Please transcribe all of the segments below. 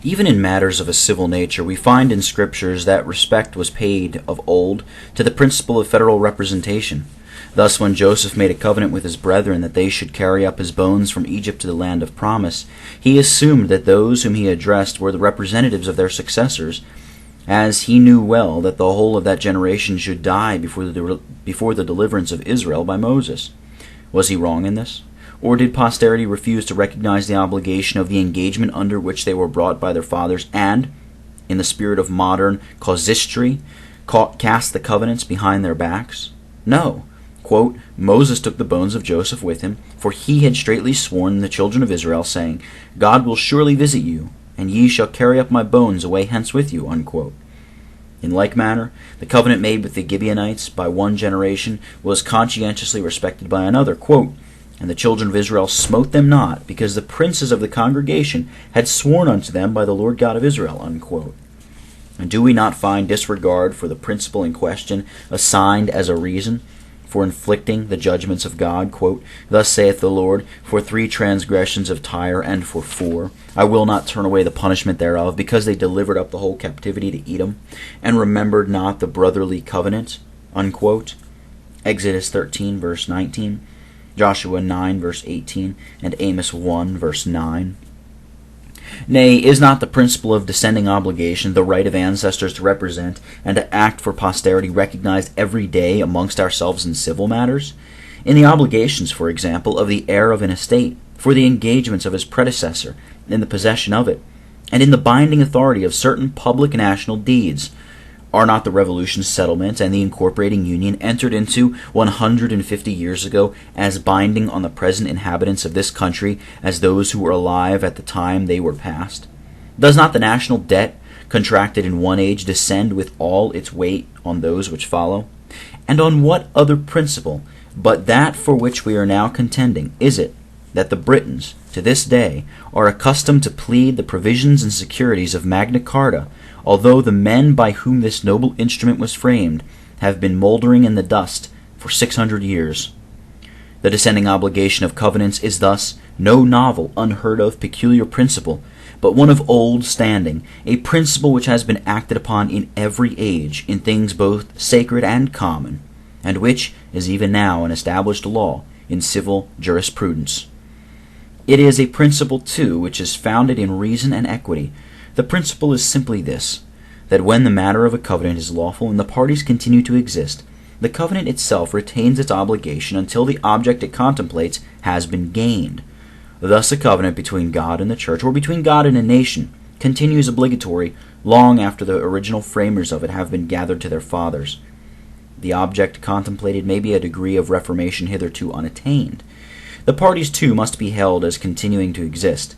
Even in matters of a civil nature, we find in Scriptures that respect was paid of old to the principle of federal representation. Thus, when Joseph made a covenant with his brethren that they should carry up his bones from Egypt to the land of promise, he assumed that those whom he addressed were the representatives of their successors, as he knew well that the whole of that generation should die before the deliverance of Israel by Moses. Was he wrong in this? Or did posterity refuse to recognize the obligation of the engagement under which they were brought by their fathers, and, in the spirit of modern casuistry, cast the covenants behind their backs? No. Quote, Moses took the bones of Joseph with him, for he had straitly sworn the children of Israel, saying, God will surely visit you, and ye shall carry up my bones away hence with you. Unquote. In like manner, the covenant made with the Gibeonites by one generation was conscientiously respected by another. Quote, and the children of Israel smote them not, because the princes of the congregation had sworn unto them by the Lord God of Israel. Unquote. And do we not find disregard for the principle in question assigned as a reason for inflicting the judgments of God? Quote, thus saith the Lord, for 3 transgressions of Tyre, and for 4, I will not turn away the punishment thereof, because they delivered up the whole captivity to Edom, and remembered not the brotherly covenant. Unquote. Exodus 13, verse 19. Joshua 9, verse 18, and Amos 1, verse 9. Nay, is not the principle of descending obligation, the right of ancestors to represent and to act for posterity, recognized every day amongst ourselves in civil matters? In the obligations, for example, of the heir of an estate, for the engagements of his predecessor in the possession of it, and in the binding authority of certain public national deeds. Are not the Revolution settlement and the incorporating union entered into 150 years ago as binding on the present inhabitants of this country as those who were alive at the time they were passed? Does not the national debt contracted in one age descend with all its weight on those which follow? And on what other principle but that for which we are now contending is it that the Britons, to this day, are accustomed to plead the provisions and securities of Magna Carta, although the men by whom this noble instrument was framed have been mouldering in the dust for 600 years? The descending obligation of covenants is thus no novel, unheard of, peculiar principle, but one of old standing, a principle which has been acted upon in every age, in things both sacred and common, and which is even now an established law in civil jurisprudence. It is a principle, too, which is founded in reason and equity. The principle is simply this, that when the matter of a covenant is lawful and the parties continue to exist, the covenant itself retains its obligation until the object it contemplates has been gained. Thus a covenant between God and the church, or between God and a nation, continues obligatory long after the original framers of it have been gathered to their fathers. The object contemplated may be a degree of reformation hitherto unattained. The parties, too, must be held as continuing to exist.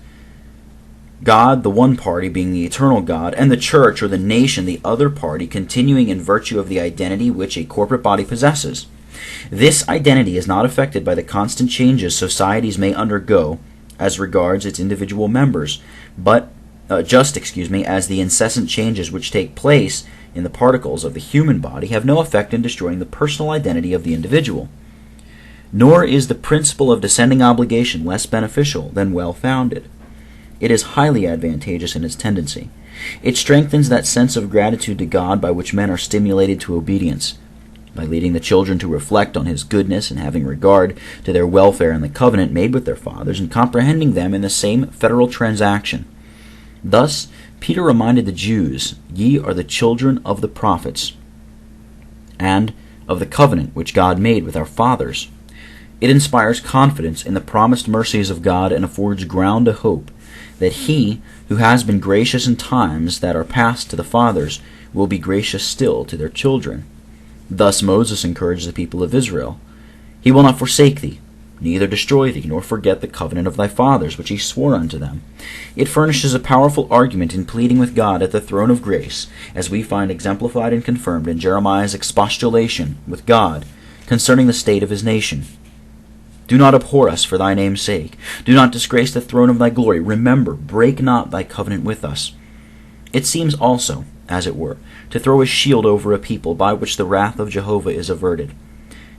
God, the one party, being the eternal God, and the church, or the nation, the other party, continuing in virtue of the identity which a corporate body possesses. This identity is not affected by the constant changes societies may undergo as regards its individual members, but as the incessant changes which take place in the particles of the human body have no effect in destroying the personal identity of the individual. Nor is the principle of descending obligation less beneficial than well-founded. It is highly advantageous in its tendency. It strengthens that sense of gratitude to God by which men are stimulated to obedience, by leading the children to reflect on His goodness and having regard to their welfare in the covenant made with their fathers, and comprehending them in the same federal transaction. Thus, Peter reminded the Jews, Ye are the children of the prophets, and of the covenant which God made with our fathers. It inspires confidence in the promised mercies of God and affords ground to hope that He, who has been gracious in times that are past to the fathers, will be gracious still to their children. Thus Moses encouraged the people of Israel, He will not forsake thee, neither destroy thee, nor forget the covenant of thy fathers, which He swore unto them. It furnishes a powerful argument in pleading with God at the throne of grace, as we find exemplified and confirmed in Jeremiah's expostulation with God concerning the state of his nation. Do not abhor us for thy name's sake. Do not disgrace the throne of thy glory. Remember, break not thy covenant with us. It seems also, as it were, to throw a shield over a people by which the wrath of Jehovah is averted.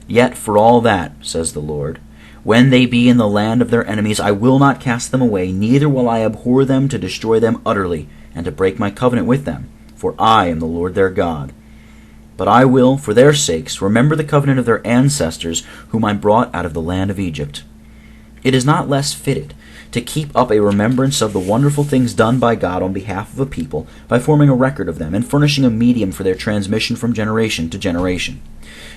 Yet for all that, says the Lord, When they be in the land of their enemies, I will not cast them away, neither will I abhor them to destroy them utterly, and to break my covenant with them, for I am the Lord their God. But I will, for their sakes, remember the covenant of their ancestors, whom I brought out of the land of Egypt. It is not less fitted to keep up a remembrance of the wonderful things done by God on behalf of a people by forming a record of them and furnishing a medium for their transmission from generation to generation.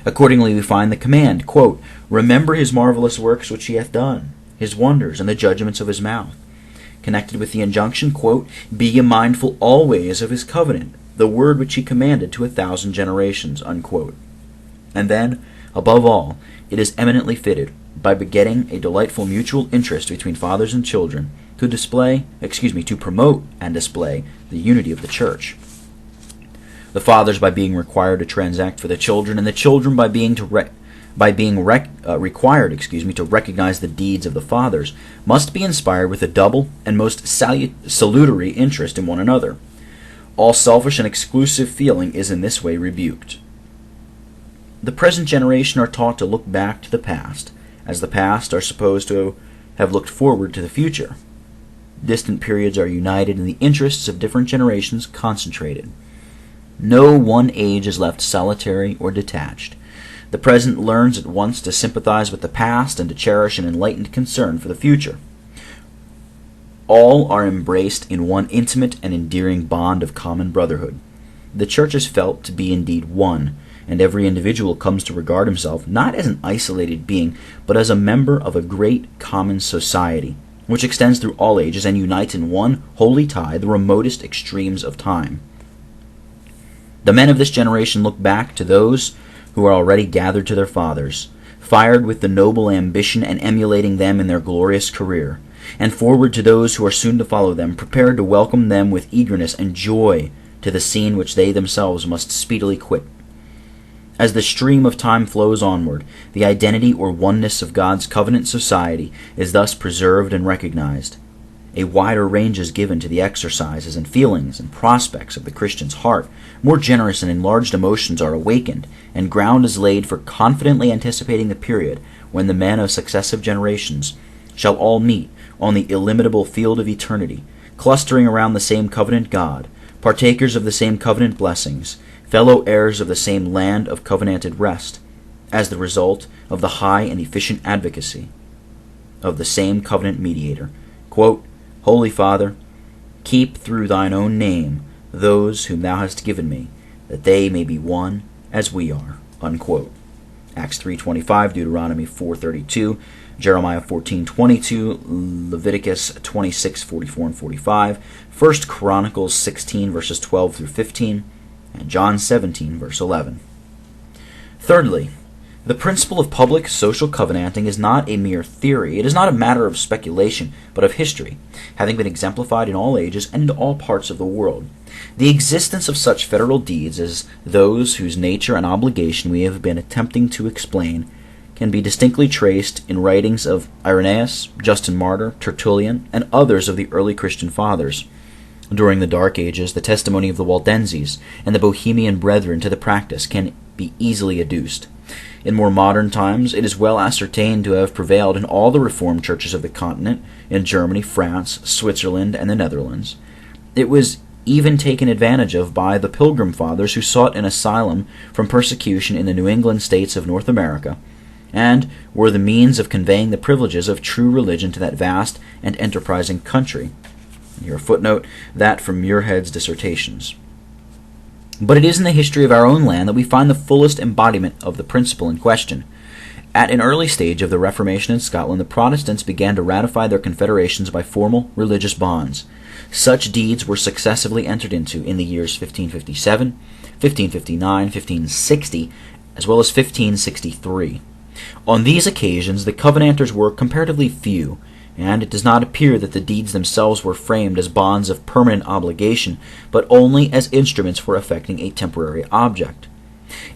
Accordingly, we find the command, quote, remember his marvelous works which he hath done, his wonders, and the judgments of his mouth. Connected with the injunction, quote, be ye mindful always of his covenant, the word which he commanded to 1,000 generations, unquote. And then, above all, it is eminently fitted, by begetting a delightful mutual interest between fathers and children, to promote and display the unity of the church. The fathers by being required to transact for the children, and the children by being required to recognize the deeds of the fathers, must be inspired with a double and most salutary interest in one another. All selfish and exclusive feeling is in this way rebuked. The present generation are taught to look back to the past, as the past are supposed to have looked forward to the future. Distant periods are united, and the interests of different generations concentrated. No one age is left solitary or detached. The present learns at once to sympathize with the past and to cherish an enlightened concern for the future. All are embraced in one intimate and endearing bond of common brotherhood. The church is felt to be indeed one, and every individual comes to regard himself not as an isolated being, but as a member of a great common society, which extends through all ages and unites in one holy tie the remotest extremes of time. The men of this generation look back to those who are already gathered to their fathers, fired with the noble ambition and emulating them in their glorious career, and forward to those who are soon to follow them, prepared to welcome them with eagerness and joy to the scene which they themselves must speedily quit. As the stream of time flows onward, the identity or oneness of God's covenant society is thus preserved and recognized. A wider range is given to the exercises and feelings and prospects of the Christian's heart. More generous and enlarged emotions are awakened, and ground is laid for confidently anticipating the period when the men of successive generations shall all meet on the illimitable field of eternity, clustering around the same covenant God, partakers of the same covenant blessings, fellow heirs of the same land of covenanted rest, as the result of the high and efficient advocacy of the same covenant mediator. Quote, Holy Father, keep through thine own name those whom thou hast given me, that they may be one as we are. Unquote. Acts 3:25, Deuteronomy 4:32, Jeremiah 14:22, Leviticus 26:44 and 45, 1 Chronicles 16 verses 12 through 15, and John 17 verse 11. Thirdly, the principle of public social covenanting is not a mere theory. It is not a matter of speculation, but of history, having been exemplified in all ages and in all parts of the world. The existence of such federal deeds as those whose nature and obligation we have been attempting to explain can be distinctly traced in writings of Irenaeus, Justin Martyr, Tertullian, and others of the early Christian fathers. During the Dark Ages, the testimony of the Waldenses and the Bohemian Brethren to the practice can be easily adduced. In more modern times, it is well ascertained to have prevailed in all the Reformed churches of the continent, in Germany, France, Switzerland, and the Netherlands. It was even taken advantage of by the Pilgrim Fathers who sought an asylum from persecution in the New England states of North America, and were the means of conveying the privileges of true religion to that vast and enterprising country. Here a footnote, that from Muirhead's Dissertations. But it is in the history of our own land that we find the fullest embodiment of the principle in question. At an early stage of the Reformation in Scotland, the Protestants began to ratify their confederations by formal religious bonds. Such deeds were successively entered into in the years 1557, 1559, 1560, as well as 1563. On these occasions, the Covenanters were comparatively few, and it does not appear that the deeds themselves were framed as bonds of permanent obligation, but only as instruments for effecting a temporary object.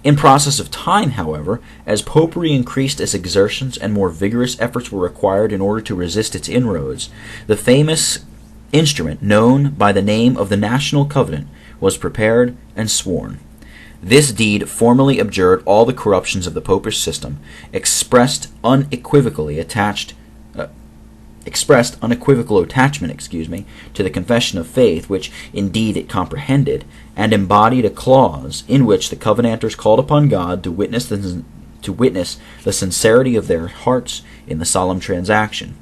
In process of time, however, as popery increased its exertions and more vigorous efforts were required in order to resist its inroads, the famous instrument known by the name of the National Covenant was prepared and sworn. This deed formally abjured all the corruptions of the popish system, expressed unequivocal attachment, to the confession of faith, which indeed it comprehended, and embodied a clause in which the Covenanters called upon God to witness the sincerity of their hearts in the solemn transaction.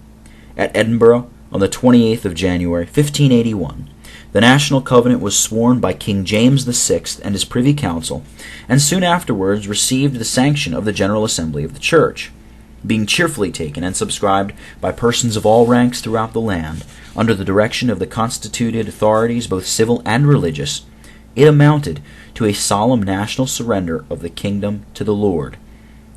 At Edinburgh, on the 28th of January, 1581, the National Covenant was sworn by King James VI and his Privy Council, and soon afterwards received the sanction of the General Assembly of the Church. Being cheerfully taken and subscribed by persons of all ranks throughout the land, under the direction of the constituted authorities both civil and religious, it amounted to a solemn national surrender of the kingdom to the Lord.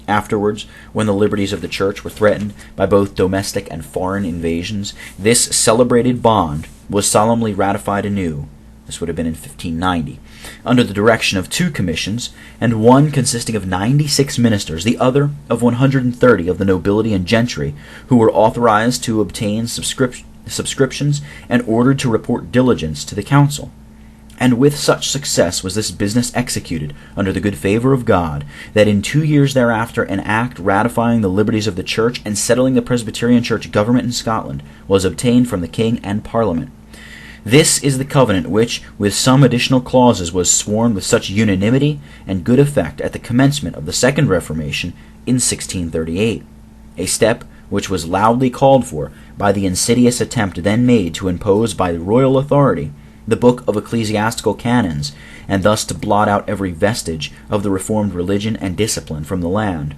Afterwards, when the liberties of the Church were threatened by both domestic and foreign invasions, this celebrated bond was solemnly ratified anew. This would have been in 1590, under the direction of 2 commissions, and one consisting of 96 ministers, the other of 130 of the nobility and gentry, who were authorized to obtain subscriptions and ordered to report diligence to the council. And with such success was this business executed, under the good favor of God, that in 2 years thereafter an act ratifying the liberties of the Church and settling the Presbyterian Church government in Scotland was obtained from the King and Parliament. This is the covenant which, with some additional clauses, was sworn with such unanimity and good effect at the commencement of the Second Reformation in 1638, a step which was loudly called for by the insidious attempt then made to impose by the royal authority the book of ecclesiastical canons, and thus to blot out every vestige of the Reformed religion and discipline from the land.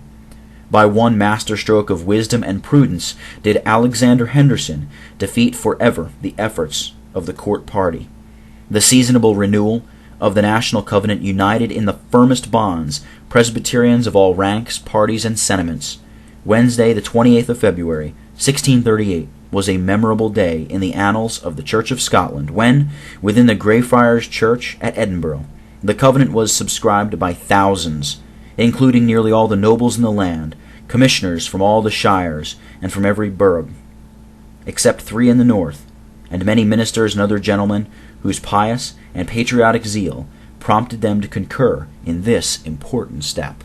By one masterstroke of wisdom and prudence did Alexander Henderson defeat forever the efforts of the court party. The seasonable renewal of the National Covenant united in the firmest bonds Presbyterians of all ranks, parties, and sentiments. Wednesday, the 28th of February, 1638, was a memorable day in the annals of the Church of Scotland, when, within the Greyfriars Church at Edinburgh, the covenant was subscribed by thousands, including nearly all the nobles in the land, commissioners from all the shires, and from every borough, except 3 in the north, and many ministers and other gentlemen whose pious and patriotic zeal prompted them to concur in this important step.